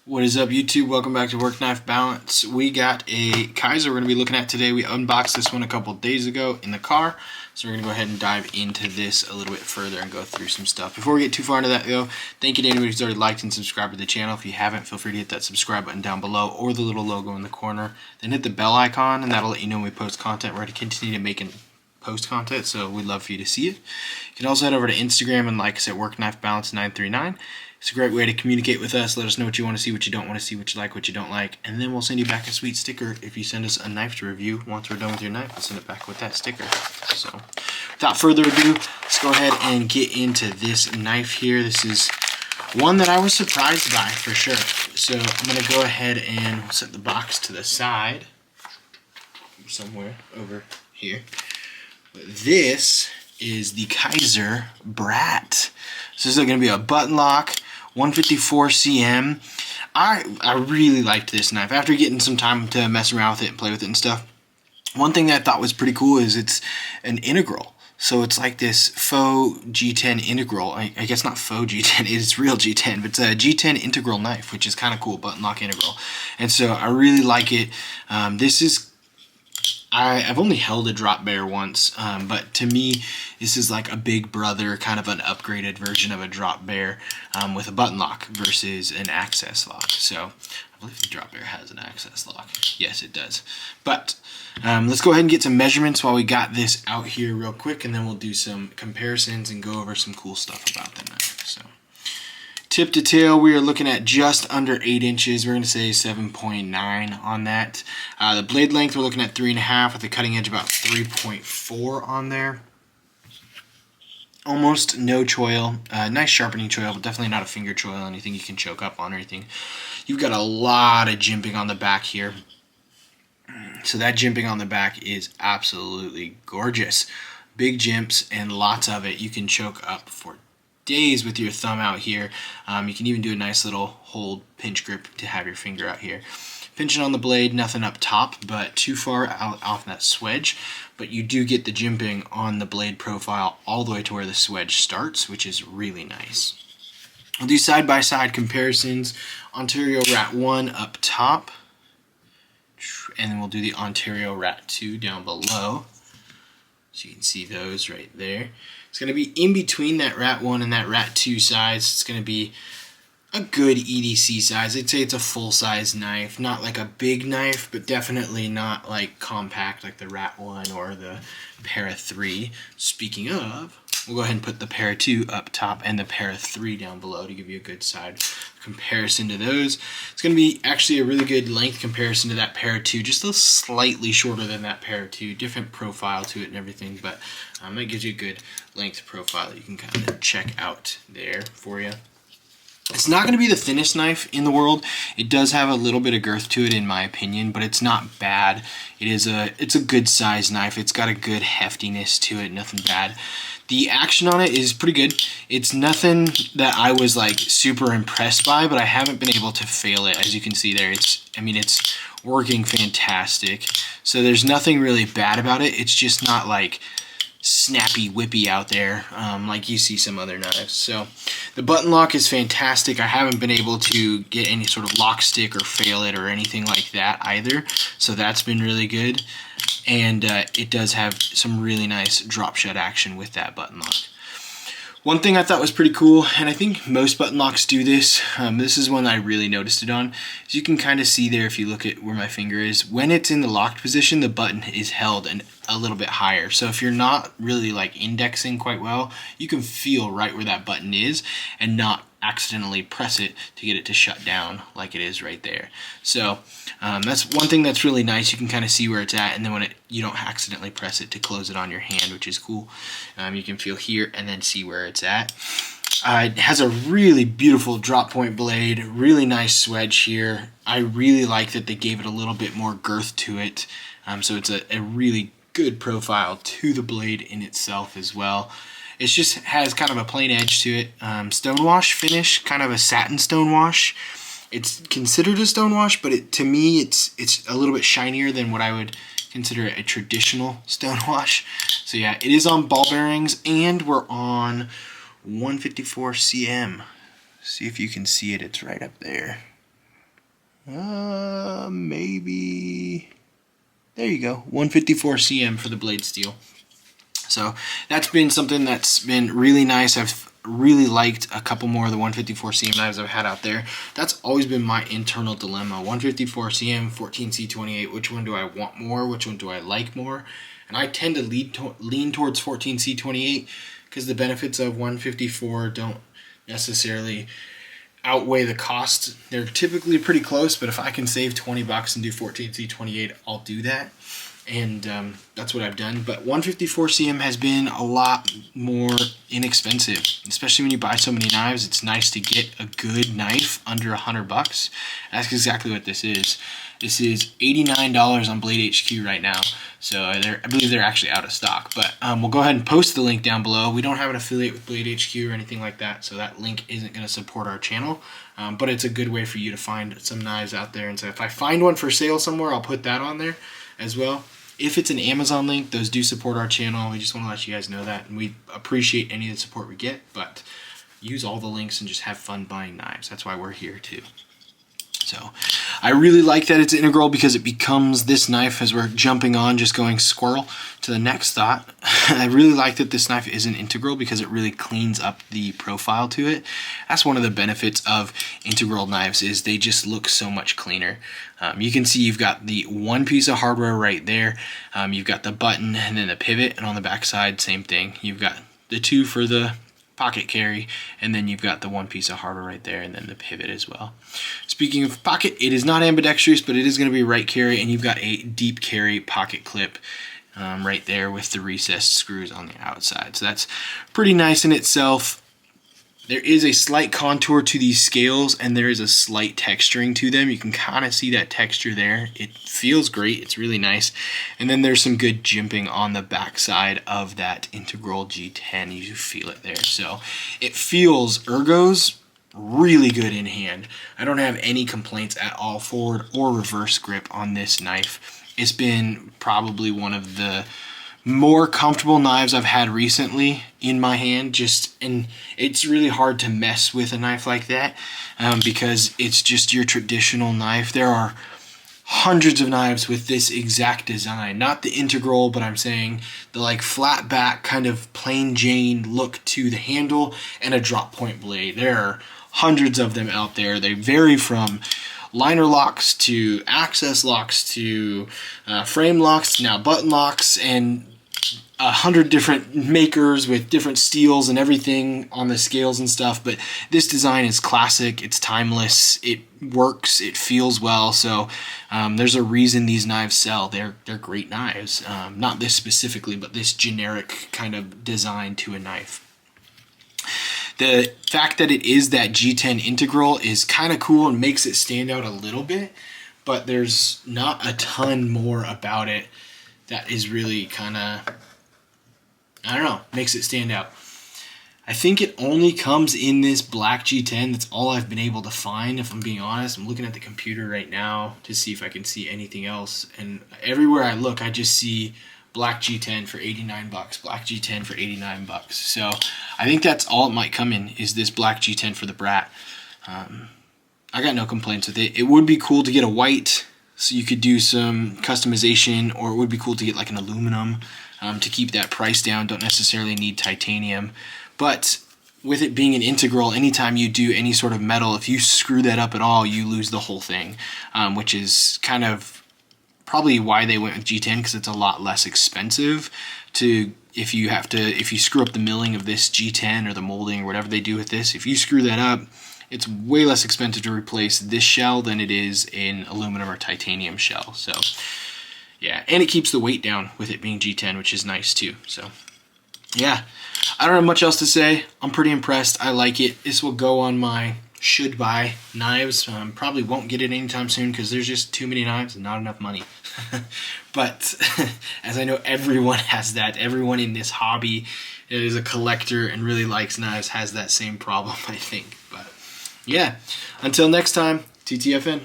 What is up, YouTube? Welcome back to Work Knife Balance. We got a Kizer we're going to be looking at today. We unboxed this one a couple days ago in the car, so we're going to go ahead and dive into this a little bit further and go through some stuff. Before we get too far into that, though, thank you to anybody who's already liked and subscribed to the channel. If you haven't, feel free to hit that subscribe button down below or the little logo in the corner. Then hit the bell icon, and that'll let you know when we post content. We're going to continue to make and post content, so we'd love for you to see it. You can also head over to Instagram and like us at Work Knife Balance 939. It's a great way to communicate with us. Let us know what you want to see, what you don't want to see, what you like, what you don't like, and then we'll send you back a sweet sticker if you send us a knife to review. Once we're done with your knife, we'll send it back with that sticker. So, without further ado, let's go ahead and get into this knife here. This is one that I was surprised by for sure. So I'm going to go ahead and set the box to the side, somewhere over here. This is the Kizer Brat. So this is going to be a button lock, 154 cm. I really liked this knife. After getting some time to mess around with it and play with it and stuff, one thing that I thought was pretty cool is it's an integral. So it's like this faux G10 integral. I guess not faux G10, it's real G10, but it's a G10 integral knife, which is kind of cool, button lock integral. And so I really like it. This is I've only held a drop bear once, but to me, this is like a big brother, kind of an upgraded version of a drop bear with a button lock versus an access lock. So I believe the drop bear has an access lock. Yes, it does. But let's go ahead and get some measurements while we got this out here real quick, and then we'll do some comparisons and go over some cool stuff about the knife. So, tip to tail, we are looking at just under 8 inches. We're going to say 7.9 on that. The blade length, we're looking at 3.5 with the cutting edge about 3.4 on there. Almost no choil. Nice sharpening choil, but definitely not a finger choil, anything you can choke up on or anything. You've got a lot of jimping on the back here. So that jimping on the back is absolutely gorgeous. Big jimps and lots of it. You can choke up for days with your thumb out here. You can even do a nice little hold pinch grip to have your finger out here. Pinching on the blade, nothing up top, but too far out off that swedge. But you do get the jimping on the blade profile all the way to where the swedge starts, which is really nice. We'll do side-by-side comparisons. Ontario Rat 1 up top, and then we'll do the Ontario Rat 2 down below. So you can see those right there. It's going to be in between that Rat 1 and that Rat 2 size. It's going to be a good EDC size. I'd say it's a full-size knife. Not like a big knife, but definitely not like compact like the Rat 1 or the Para 3. Speaking of, we'll go ahead and put the Para 2 up top and the Para 3 down below to give you a good side comparison to those. It's going to be actually a really good length comparison to that Para 2, just a slightly shorter than that Para 2, different profile to it and everything, but that gives you a good length profile that you can kind of check out there for you. It's not going to be the thinnest knife in the world. It does have a little bit of girth to it in my opinion, but it's not bad. It's a good size knife. It's got a good heftiness to it, nothing bad. The action on it is pretty good. It's nothing that I was like super impressed by, but I haven't been able to fail it. As you can see there, it's working fantastic. So there's nothing really bad about it. It's just not like snappy whippy out there like you see some other knives. So the button lock is fantastic. I haven't been able to get any sort of lock stick or fail it or anything like that either, so that's been really good. And it does have some really nice drop shut action with that button lock. One thing I thought was pretty cool, and I think most button locks do this, this is one that I really noticed it on, is you can kind of see there if you look at where my finger is, when it's in the locked position, the button is held and a little bit higher. So if you're not really like indexing quite well, you can feel right where that button is and not accidentally press it to get it to shut down like it is right there. So that's one thing that's really nice. You can kind of see where it's at, and then when you don't accidentally press it to close it on your hand, which is cool. You can feel here and then see where it's at. It has a really beautiful drop point blade, really nice swedge here. I really like that they gave it a little bit more girth to it. So it's a really good profile to the blade in itself as well. It just has kind of a plain edge to it. Stonewash finish, kind of a satin stonewash. It's considered a stonewash, but to me it's a little bit shinier than what I would consider a traditional stonewash. So yeah, it is on ball bearings, and we're on 154 cm. See if you can see it, it's right up there. maybe, there you go, 154 cm for the blade steel. So that's been something that's been really nice. I've really liked a couple more of the 154 cm knives I've had out there. That's always been my internal dilemma. 154 cm, 14C28, which one do I want more? Which one do I like more? And I tend to lean towards 14C28 because the benefits of 154 don't necessarily outweigh the cost. They're typically pretty close, but if I can save 20 bucks and do 14C28, I'll do that. And that's what I've done. But 154 cm has been a lot more inexpensive, especially when you buy so many knives. It's nice to get a good knife under 100 bucks. That's exactly what this is. This is $89 on Blade HQ right now. So I believe they're actually out of stock. But we'll go ahead and post the link down below. We don't have an affiliate with Blade HQ or anything like that, so that link isn't going to support our channel. But it's a good way for you to find some knives out there. And so if I find one for sale somewhere, I'll put that on there as well. If it's an Amazon link, those do support our channel. We just want to let you guys know that. And we appreciate any of the support we get, but use all the links and just have fun buying knives. That's why we're here too. So I really like that it's integral because it becomes this knife as we're jumping on, just going squirrel to the next thought. I really like that this knife isn't integral because it really cleans up the profile to it. That's one of the benefits of integral knives is they just look so much cleaner. You can see you've got the one piece of hardware right there. You've got the button and then the pivot, and on the back side, same thing. You've got the two for the pocket carry, and then you've got the one piece of hardware right there, and then the pivot as well. Speaking of pocket, it is not ambidextrous, but it is going to be right carry, and you've got a deep carry pocket clip right there with the recessed screws on the outside. So that's pretty nice in itself. There is a slight contour to these scales, and there is a slight texturing to them. You can kind of see that texture there. It feels great. It's really nice. And then there's some good jimping on the backside of that integral G10. You feel it there. So it feels ergos really good in hand. I don't have any complaints at all, forward or reverse grip on this knife. It's been probably one of the more comfortable knives I've had recently in my hand. And it's really hard to mess with a knife like that because it's just your traditional knife. There are hundreds of knives with this exact design, not the integral, but I'm saying the like flat back kind of plain Jane look to the handle and a drop point blade. There are hundreds of them out there. They vary from liner locks to access locks to frame locks, now button locks, and 100 different makers with different steels and everything on the scales and stuff. But this design is classic, it's timeless, it works, it feels well. So there's a reason these knives sell. They're great knives. Not this specifically, but this generic kind of design to a knife. The fact that it is that G10 integral is kind of cool and makes it stand out a little bit, but there's not a ton more about it that is really kind of, I don't know, makes it stand out. I think it only comes in this black G10. That's all I've been able to find, if I'm being honest. I'm looking at the computer right now to see if I can see anything else, and everywhere I look, I just see black G10 for 89 bucks, black G10 for 89 bucks. So I think that's all it might come in, is this black G10 for the Brat. I got no complaints with it. It would be cool to get a white, so you could do some customization, or it would be cool to get like an aluminum to keep that price down. Don't necessarily need titanium. But with it being an integral, anytime you do any sort of metal, if you screw that up at all, you lose the whole thing, which is kind of probably why they went with G10, because it's a lot less expensive to, if you screw up the milling of this G10 or the molding or whatever they do with this, if you screw that up, it's way less expensive to replace this shell than it is an aluminum or titanium shell. So yeah, and it keeps the weight down with it being G10, which is nice too. So yeah, I don't have much else to say. I'm pretty impressed. I like it. This will go on my should buy knives. Probably won't get it anytime soon because there's just too many knives and not enough money. But as I know, everyone has that. Everyone in this hobby that is a collector and really likes knives has that same problem, I think. But yeah, until next time, TTFN.